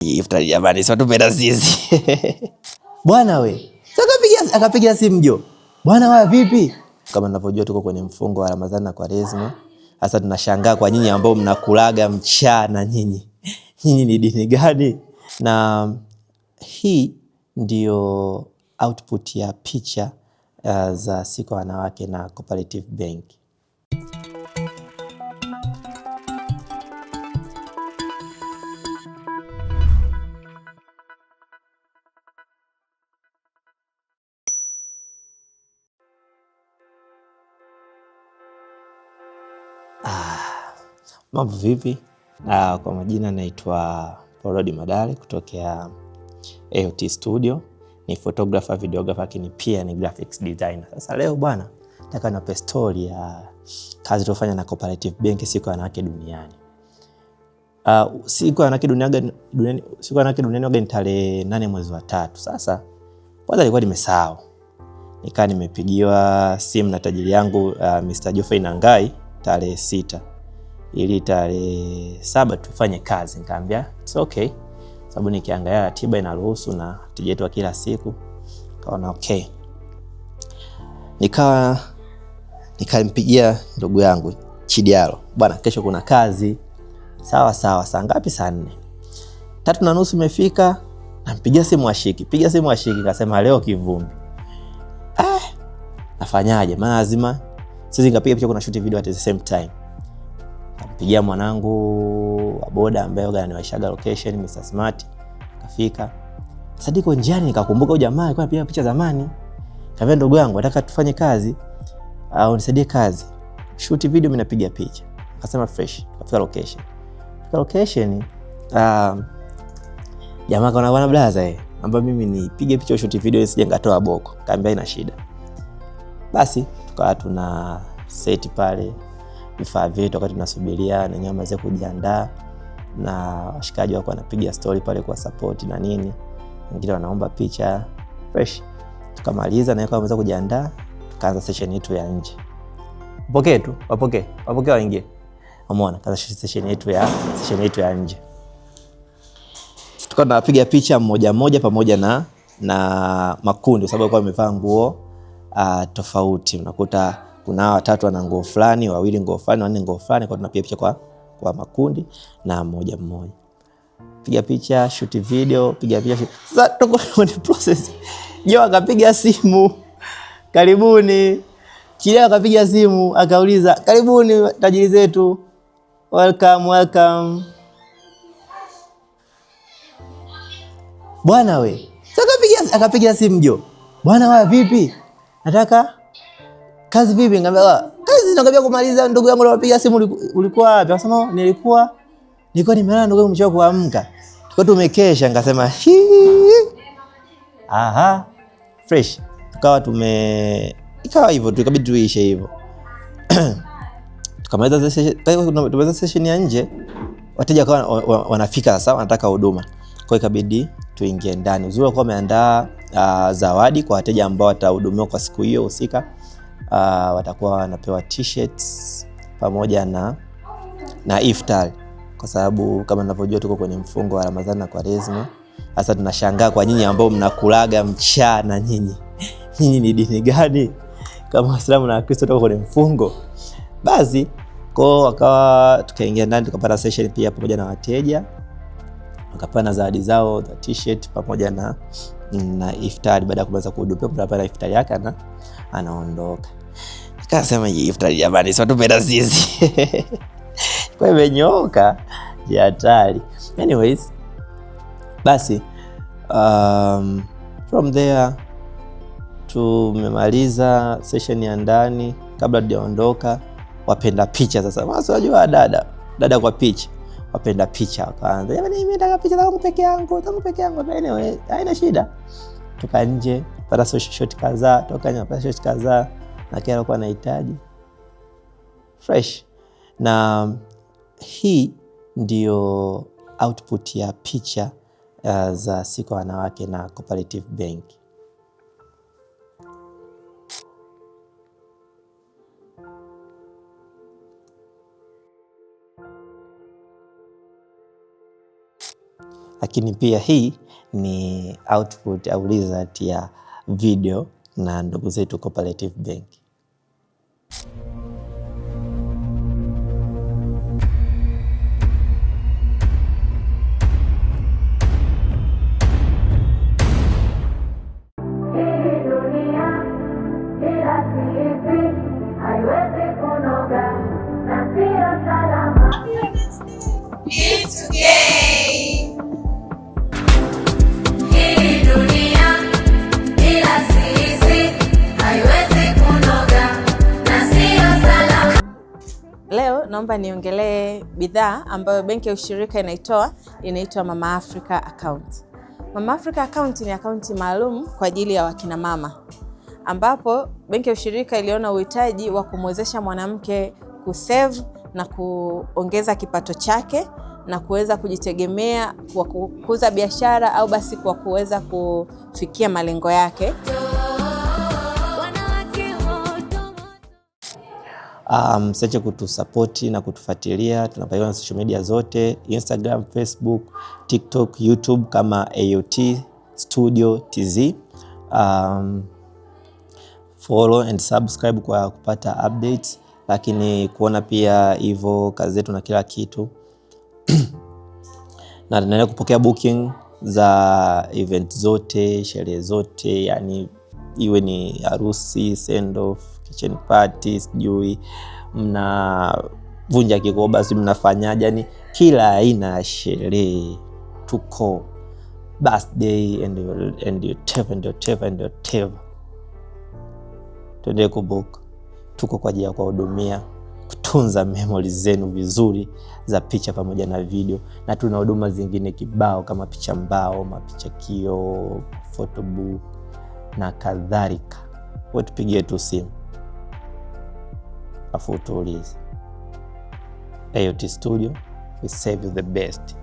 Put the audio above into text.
Iftari jamani, sio tupenda sisi. Bwana we. Sasa akapiga simu Jo. Bwana wa vipi? Kama ninavyojua tuko kwenye mfungo wa Ramadhani na Kwaresma. Sasa tunashangaa kwa nyinyi ambao mnakulaga mchana nyinyi. Nyinyi ni dini gani? Na hii ndio output ya picha za siku ya wanawake na Cooperative Bank. Mambo vipi? Kwa majina naitwa Paul Madale kutokea AOT Studio. Ni photographer, videographer, lakini pia ni graphics designer. Sasa leo bwana, nataka niwape story ya kazi tuliyofanya na Cooperative Bank siku ya wanawake duniani. Siku ya wanawake duniani ni tarehe 8 mwezi wa 3. Sasa kwanza nilikuwa nimesahau. Nikaa nimepigiwa simu na tajiri yangu Mr. Geoffrey Nangai tarehe 6. Ili tarehe 7 tufanye kazi. Nikamwambia it's okay, sababu nikiangalia ratiba inaruhusu na tija yetu kila siku. Kaona okay. Nikampigia ndugu yangu Chidialo, bwana kesho kuna kazi. Sawa, saa ngapi? Saa 4. 3:30 imefika, nampigia simu ashiki. Akasema leo kivumbi. Nafanyaje? Maana lazima sisi nikapiga picha, kuna shoot video at the same time. Kampigia mwanangu wa boda ambaye ananiwaishaga location, Mr. Smart. Kafika. Sasa niko njiani nikakumbuka huyu jamaa alikuwa anapiga picha zamani. Kaambia ndugu yangu nataka tufanye kazi au nisaidie kazi. Shoot video, mimi napiga picha. Akasema fresh. Kafika location. Jamaa kaona bwana blaza ambaye mimi nipige picha shoot video nisije ngatoa boko. Kaambia ina shida. Basi tukawa tuna set pale vifaa vyetu, wakati tunasubiria na nyama za kujiandaa, na washikaji wako wanapiga story pale kwa support na nini, wengine wanaomba picha fresh. Tukamaliza na wakaanza kujiandaa, tukaanza session yetu ya nje. Wapokee waingie. Umeona, kaza session yetu ya nje. Tukawa tunapiga picha mmoja pamoja na makundi, sababu kwa wamevaa nguo tofauti. Unakuta kuna 3 wana nguo fulani, 2 nguo fulani, 4 nguo fulani, kwa tunapiga picha kwa makundi na mmoja. Piga picha, shoot video, piga picha. Sasa tuko kwenye process. Jo akapiga simu. Karibuni. Chile akapiga simu, akauliza, "Karibuni tajiri zetu. Welcome." Bwana we. Sasa akapiga simu Jo. Bwana wa vipi? Nataka kazi vipi? Nikamwambia kazi nakaribia kumaliza, ndugu yangu anapiga simu, ulikuwa wapi? Akasema nilikuwa nimelala, ndugu yangu mchoko kuamka. Tuko tumekesha. Nikasema fresh. Ikawa hivyo, tukabidi tuishe hivyo. Tumaliza session ya nje, wateja wanafika sasa, wanataka huduma. Kwa ikabidi tuingie ndani. Uzuri kwa wameandaa zawadi kwa wateja ambao watahudumiwa kwa siku hiyo husika. Watakuwa wanapewa t-shirts pamoja na iftar, kwa sababu kama ninavyojua tuko kwenye mfungo wa Ramadhani na Kwaresma. Sasa tunashangaa kwa nyinyi ambao mnakulaga mchana nyinyi. Nyinyi ni dini gani? Kama Waislamu na Wakristo tuko kwenye mfungo. Basi wakawa tukaingia ndani, tukapata session pia pamoja na wateja. Wakapana zawadi zao za t-shirt pamoja na iftar. Baada ya kumaliza kuhudumia, tunapata iftar yake na anaondoka. Nikasema iftar jamani, sio tupenda sisi. Kwa imenyooka ya hatari. Anyways, basi from there tumemaliza session ya ndani. Kabla tujaondoka, wapenda picha sasa. Unajua dada kwa picha. Wapenda picha wakaanza, "Jamani mimi nataka picha zangu peke yangu." Anyway, haina shida. Tuka nje, pata shot kadhaa, na kile alikuwa anahitaji fresh. Na hii ndio output ya picha za siku ya wanawake na Cooperative Bank. lakini pia hii ni output au result ya video na ndugu zetu Cooperative Bank. Leo naomba niongelee bidhaa ambayo benki ya ushirika inaitwa Mama Africa Account. Mama Africa Account ni akaunti maalum kwa ajili ya wakina mama, ambapo benki ya ushirika iliona uhitaji wa kumwezesha mwanamke kusave na kuongeza kipato chake na kuweza kujitegemea kwa kukuza biashara au basi kwa kuweza kufikia malengo yake. Msiache kutusapoti na kutufuatilia. Tunapatikana social media zote, Instagram, Facebook, TikTok, YouTube kama AOT Studio TZ. Follow and subscribe kwa kupata updates, lakini kuona pia hivyo kazi zetu na kila kitu. Na tunaendelea kupokea booking za event zote, sherehe zote, yani iwe ni harusi, send off, kitchen party, sijui mnavunja kikoba, si mnafanyaje, yani kila aina ya sherehe tuko, birthday and whatever. Tuendelee kubook. Tuko kwa ajili ya kuwahudumia, kutunza memories zenu vizuri za picha pamoja na video, na tuna huduma zingine kibao kama picha mbao, mapicha kio, photobook na kadhalika. Wewe tupigie tu simu afu tuulize. AOT Studio, we save you the best.